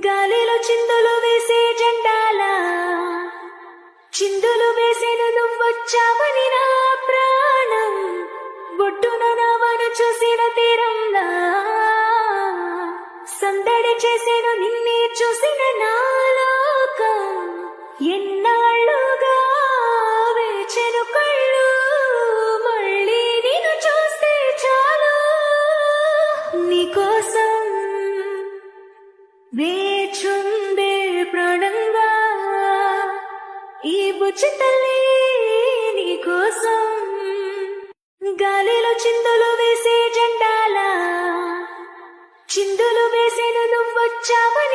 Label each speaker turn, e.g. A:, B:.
A: గాలిలో చిందులు వేసే జెండాలా చిందులు వేసేను నువ్వొచ్చావని నా ప్రాణం బొట్టున నవను చూసిన తీరంలా సందడి చేసేను నిన్నే చూసిన నా లోకం ఎన్నాళ్ళుగా వేచెను కళ్ళు మళ్ళీ నిన్ను చూస్తే చాలు నీకోసం వేచుందే ప్రాణంగా ఈ బుజ్జి తల్లి నీకోసం గాలిలో చిందులు వేసే జెండాలా చిందులు వేసేను నువ్వొచ్చావని